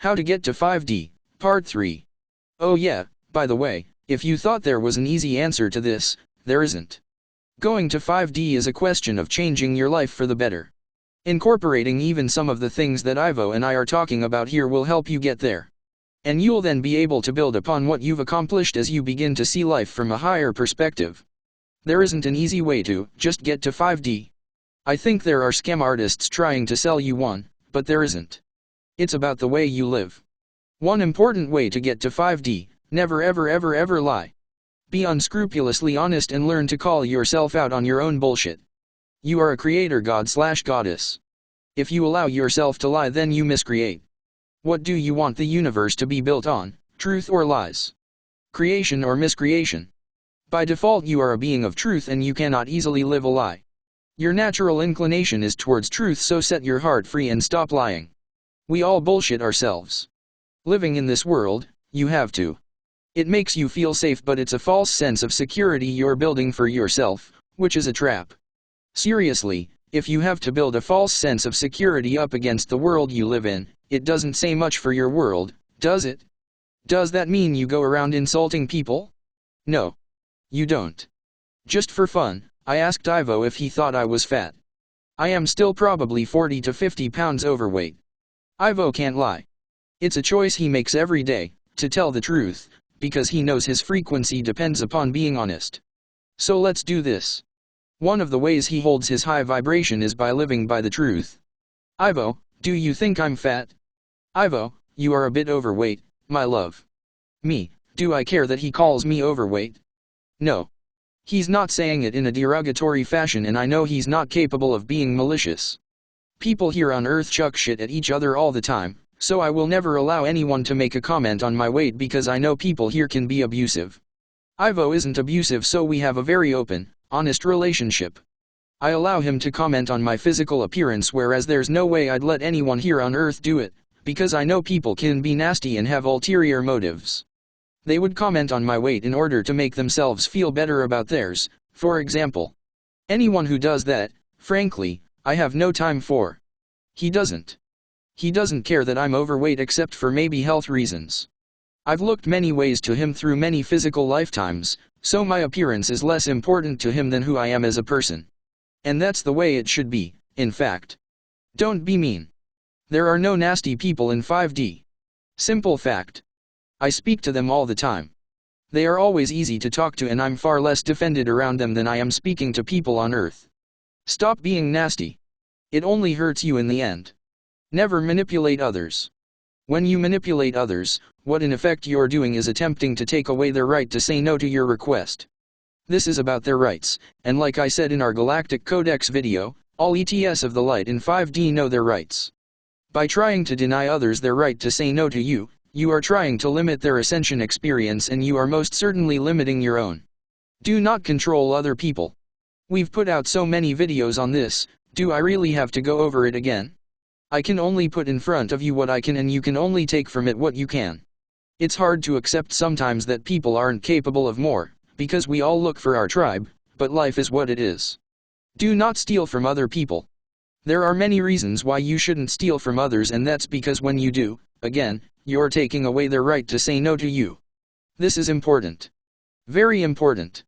How to get to 5D, Part 3. Oh yeah, by the way, if you thought there was an easy answer to this, there isn't. Going to 5D is a question of changing your life for the better. Incorporating even some of the things that Ivo and I are talking about here will help you get there. And you'll then be able to build upon what you've accomplished as you begin to see life from a higher perspective. There isn't an easy way to just get to 5D. I think there are scam artists trying to sell you one, but there isn't. It's about the way you live. One important way to get to 5D, never ever lie. Be unscrupulously honest and learn to call yourself out on your own bullshit. You are a creator god/goddess. If you allow yourself to lie, then you miscreate. What do you want the universe to be built on, truth or lies? Creation or miscreation? By default you are a being of truth and you cannot easily live a lie. Your natural inclination is towards truth, so set your heart free and stop lying. We all bullshit ourselves. Living in this world, you have to. It makes you feel safe, but it's a false sense of security you're building for yourself, which is a trap. Seriously, if you have to build a false sense of security up against the world you live in, it doesn't say much for your world, does it? Does that mean you go around insulting people? No. You don't. Just for fun, I asked Ivo if he thought I was fat. I am still probably 40 to 50 pounds overweight. Ivo can't lie. It's a choice he makes every day, to tell the truth, because he knows his frequency depends upon being honest. So let's do this. One of the ways he holds his high vibration is by living by the truth. Ivo, do you think I'm fat? Ivo, you are a bit overweight, my love. Me, do I care that he calls me overweight? No. He's not saying it in a derogatory fashion, and I know he's not capable of being malicious. People here on Earth chuck shit at each other all the time, so I will never allow anyone to make a comment on my weight because I know people here can be abusive. Ivo isn't abusive, so we have a very open, honest relationship. I allow him to comment on my physical appearance, whereas there's no way I'd let anyone here on Earth do it, because I know people can be nasty and have ulterior motives. They would comment on my weight in order to make themselves feel better about theirs, for example. Anyone who does that, frankly, I have no time for. He doesn't. He doesn't care that I'm overweight except for maybe health reasons. I've looked many ways to him through many physical lifetimes, so my appearance is less important to him than who I am as a person. And that's the way it should be, in fact. Don't be mean. There are no nasty people in 5D. Simple fact. I speak to them all the time. They are always easy to talk to, and I'm far less defended around them than I am speaking to people on Earth. Stop being nasty. It only hurts you in the end. Never manipulate others. When you manipulate others, what in effect you're doing is attempting to take away their right to say no to your request. This is about their rights, and like I said in our Galactic Codex video, all ETS of the light in 5D know their rights. By trying to deny others their right to say no to you, you are trying to limit their ascension experience, and you are most certainly limiting your own. Do not control other people. We've put out so many videos on this, do I really have to go over it again? I can only put in front of you what I can, and you can only take from it what you can. It's hard to accept sometimes that people aren't capable of more, because we all look for our tribe, but life is what it is. Do not steal from other people. There are many reasons why you shouldn't steal from others, and that's because when you do, again, you're taking away their right to say no to you. This is important. Very important.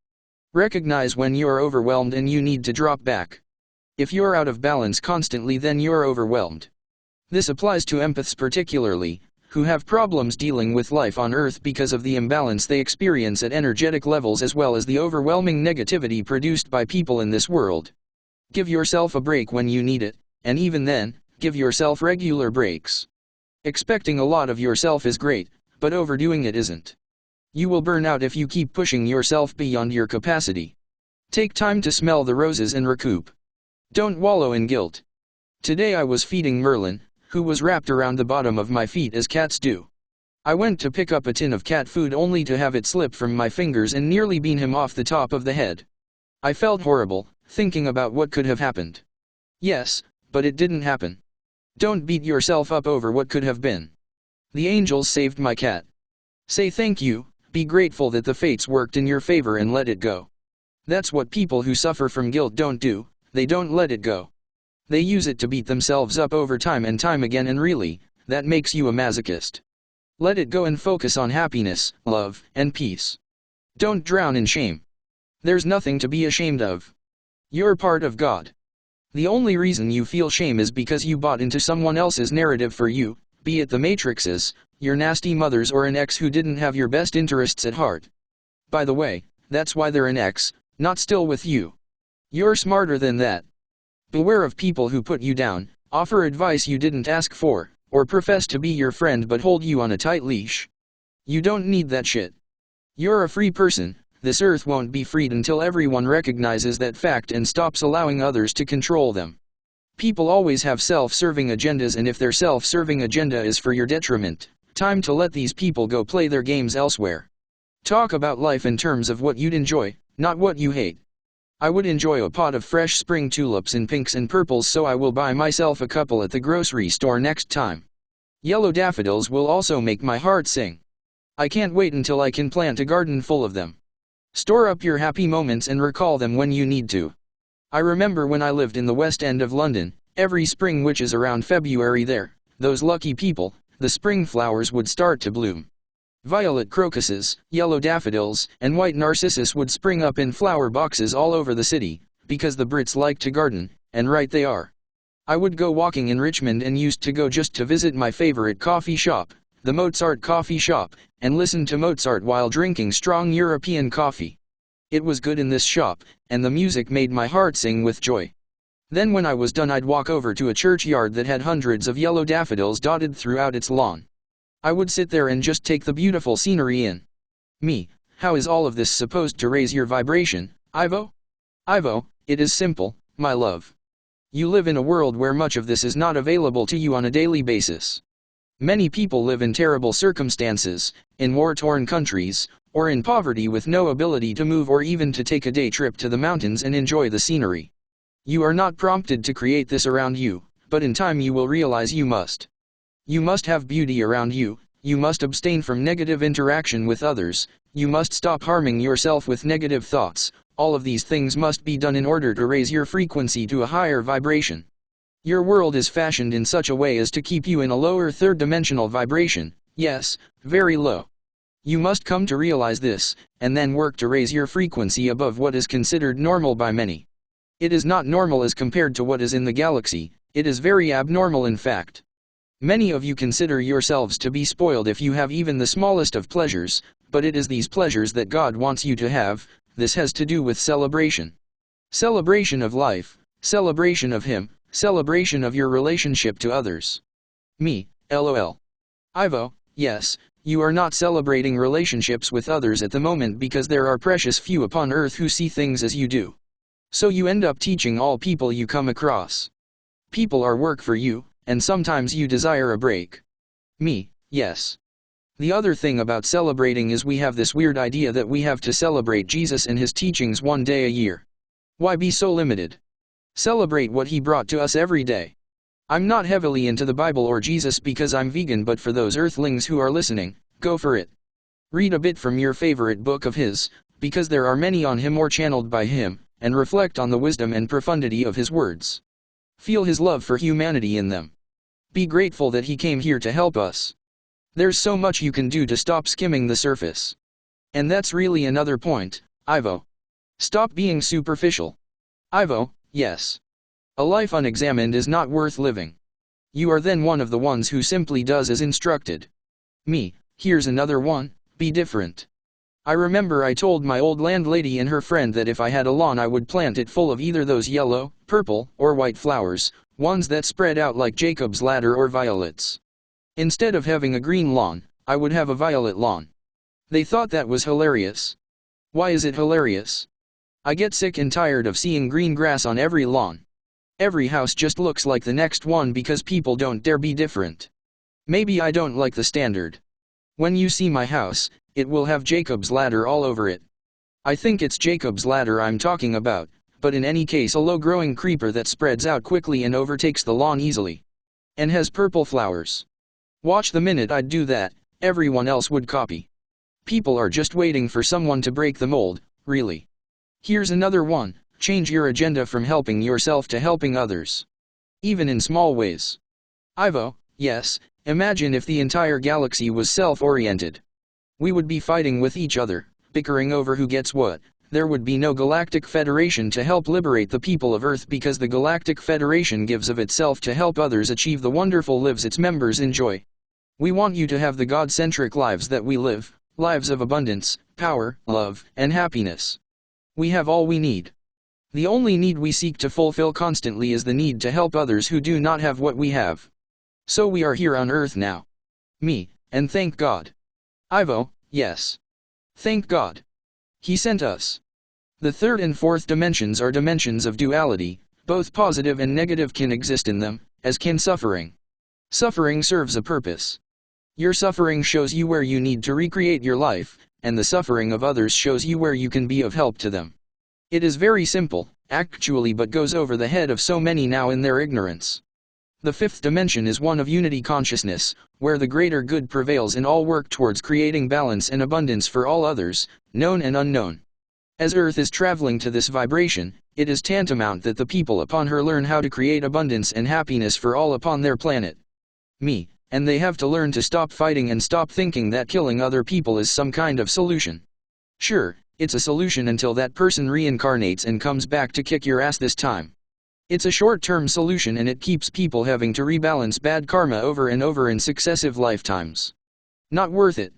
Recognize when you're overwhelmed and you need to drop back. If you're out of balance constantly, then you're overwhelmed. This applies to empaths particularly, who have problems dealing with life on Earth because of the imbalance they experience at energetic levels, as well as the overwhelming negativity produced by people in this world. Give yourself a break when you need it, and even then, give yourself regular breaks. Expecting a lot of yourself is great, but overdoing it isn't. You will burn out if you keep pushing yourself beyond your capacity. Take time to smell the roses and recoup. Don't wallow in guilt. Today I was feeding Merlin, who was wrapped around the bottom of my feet as cats do. I went to pick up a tin of cat food only to have it slip from my fingers and nearly bean him off the top of the head. I felt horrible, thinking about what could have happened. Yes, but it didn't happen. Don't beat yourself up over what could have been. The angels saved my cat. Say thank you, be grateful that the fates worked in your favor, and let it go. That's what people who suffer from guilt don't do, they don't let it go. They use it to beat themselves up over time and time again, and really, that makes you a masochist. Let it go and focus on happiness, love, and peace. Don't drown in shame. There's nothing to be ashamed of. You're part of God. The only reason you feel shame is because you bought into someone else's narrative for you, be it the Matrix's, your nasty mother's, or an ex who didn't have your best interests at heart. By the way, that's why they're an ex, not still with you. You're smarter than that. Beware of people who put you down, offer advice you didn't ask for, or profess to be your friend but hold you on a tight leash. You don't need that shit. You're a free person. This earth won't be freed until everyone recognizes that fact and stops allowing others to control them. People always have self-serving agendas, and if their self-serving agenda is for your detriment, time to let these people go play their games elsewhere. Talk about life in terms of what you'd enjoy, not what you hate. I would enjoy a pot of fresh spring tulips in pinks and purples, so I will buy myself a couple at the grocery store next time. Yellow daffodils will also make my heart sing. I can't wait until I can plant a garden full of them. Store up your happy moments and recall them when you need to. I remember when I lived in the West End of London, every spring, which is around February there, those lucky people, the spring flowers would start to bloom. Violet crocuses, yellow daffodils, and white narcissus would spring up in flower boxes all over the city, because the Brits like to garden, and right they are. I would go walking in Richmond and used to go just to visit my favorite coffee shop, the Mozart Coffee Shop, and listen to Mozart while drinking strong European coffee. It was good in this shop, and the music made my heart sing with joy. Then when I was done, I'd walk over to a churchyard that had hundreds of yellow daffodils dotted throughout its lawn. I would sit there and just take the beautiful scenery in. Me, how is all of this supposed to raise your vibration, Ivo? Ivo, it is simple, my love. You live in a world where much of this is not available to you on a daily basis. Many people live in terrible circumstances, in war-torn countries, or in poverty with no ability to move or even to take a day trip to the mountains and enjoy the scenery. You are not prompted to create this around you, but in time you will realize you must. You must have beauty around you, you must abstain from negative interaction with others, you must stop harming yourself with negative thoughts. All of these things must be done in order to raise your frequency to a higher vibration. Your world is fashioned in such a way as to keep you in a lower third-dimensional vibration, yes, very low. You must come to realize this, and then work to raise your frequency above what is considered normal by many. It is not normal as compared to what is in the galaxy, it is very abnormal in fact. Many of you consider yourselves to be spoiled if you have even the smallest of pleasures, but it is these pleasures that God wants you to have. This has to do with celebration. Celebration of life, celebration of Him, celebration of your relationship to others. Me, LOL. Ivo, yes, you are not celebrating relationships with others at the moment because there are precious few upon earth who see things as you do. So you end up teaching all people you come across. People are work for you, and sometimes you desire a break. Me, yes. The other thing about celebrating is we have this weird idea that we have to celebrate Jesus and His teachings one day a year. Why be so limited? Celebrate what He brought to us every day. I'm not heavily into the Bible or Jesus because I'm vegan, but for those earthlings who are listening, go for it. Read a bit from your favorite book of His, because there are many on Him or channeled by Him, and reflect on the wisdom and profundity of His words. Feel His love for humanity in them. Be grateful that He came here to help us. There's so much you can do to stop skimming the surface. And that's really another point, Ivo. Stop being superficial. Ivo, yes. A life unexamined is not worth living. You are then one of the ones who simply does as instructed. Me, here's another one, be different. I remember I told my old landlady and her friend that if I had a lawn I would plant it full of either those yellow, purple, or white flowers, ones that spread out like Jacob's ladder or violets. Instead of having a green lawn, I would have a violet lawn. They thought that was hilarious. Why is it hilarious? I get sick and tired of seeing green grass on every lawn. Every house just looks like the next one because people don't dare be different. Maybe I don't like the standard. When you see my house, it will have Jacob's ladder all over it. I think it's Jacob's ladder I'm talking about, but in any case a low-growing creeper that spreads out quickly and overtakes the lawn easily. And has purple flowers. Watch the minute I'd do that, everyone else would copy. People are just waiting for someone to break the mold, really. Here's another one, change your agenda from helping yourself to helping others. Even in small ways. Ivo, yes, Imagine if the entire galaxy was self-oriented. We would be fighting with each other, bickering over who gets what. There would be no Galactic Federation to help liberate the people of Earth because the Galactic Federation gives of itself to help others achieve the wonderful lives its members enjoy. We want you to have the God-centric lives that we live, lives of abundance, power, love, and happiness. We have all we need. The only need we seek to fulfill constantly is the need to help others who do not have what we have. So we are here on Earth now. Me, and thank God. IVO, yes. Thank God. He sent us. The third and fourth dimensions are dimensions of duality, both positive and negative can exist in them, as can suffering. Suffering serves a purpose. Your suffering shows you where you need to recreate your life, and the suffering of others shows you where you can be of help to them. It is very simple, actually, but goes over the head of so many now in their ignorance. The fifth dimension is one of unity consciousness, where the greater good prevails and all work towards creating balance and abundance for all others, known and unknown. As Earth is traveling to this vibration, it is tantamount that the people upon her learn how to create abundance and happiness for all upon their planet. Me, and they have to learn to stop fighting and stop thinking that killing other people is some kind of solution. Sure, it's a solution until that person reincarnates and comes back to kick your ass this time. It's a short-term solution and it keeps people having to rebalance bad karma over and over in successive lifetimes. Not worth it.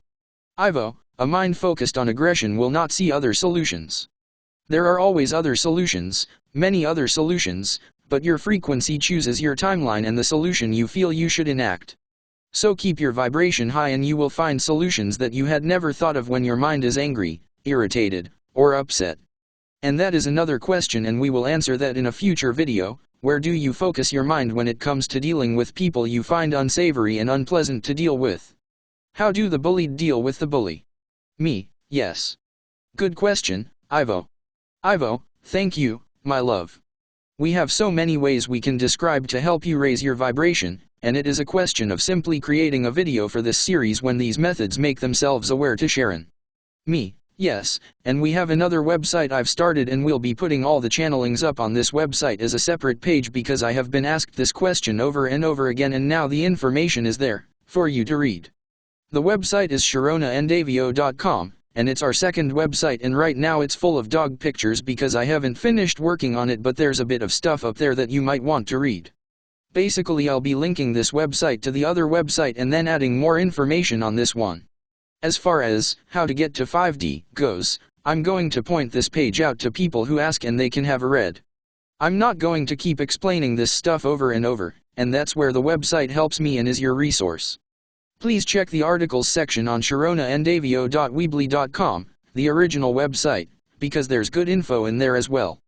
IVO, a mind focused on aggression will not see other solutions. There are always other solutions, many other solutions, but your frequency chooses your timeline and the solution you feel you should enact. So keep your vibration high and you will find solutions that you had never thought of when your mind is angry, irritated, or upset. And that is another question and we will answer that in a future video. Where do you focus your mind when it comes to dealing with people you find unsavory and unpleasant to deal with? How do the bullied deal with the bully? Me, yes. Good question, IVO. IVO, thank you, my love. We have so many ways we can describe to help you raise your vibration, and it is a question of simply creating a video for this series when these methods make themselves aware to Sharon. Me. Yes, and we have another website I've started and we'll be putting all the channelings up on this website as a separate page because I have been asked this question over and over again and now the information is there, for you to read. The website is sharonaandavio.com, and it's our second website and right now it's full of dog pictures because I haven't finished working on it but there's a bit of stuff up there that you might want to read. Basically I'll be linking this website to the other website and then adding more information on this one. As far as how to get to 5D goes, I'm going to point this page out to people who ask and they can have a read. I'm not going to keep explaining this stuff over and over, and that's where the website helps me and is your resource. Please check the articles section on sharonaandavio.weebly.com, the original website, because there's good info in there as well.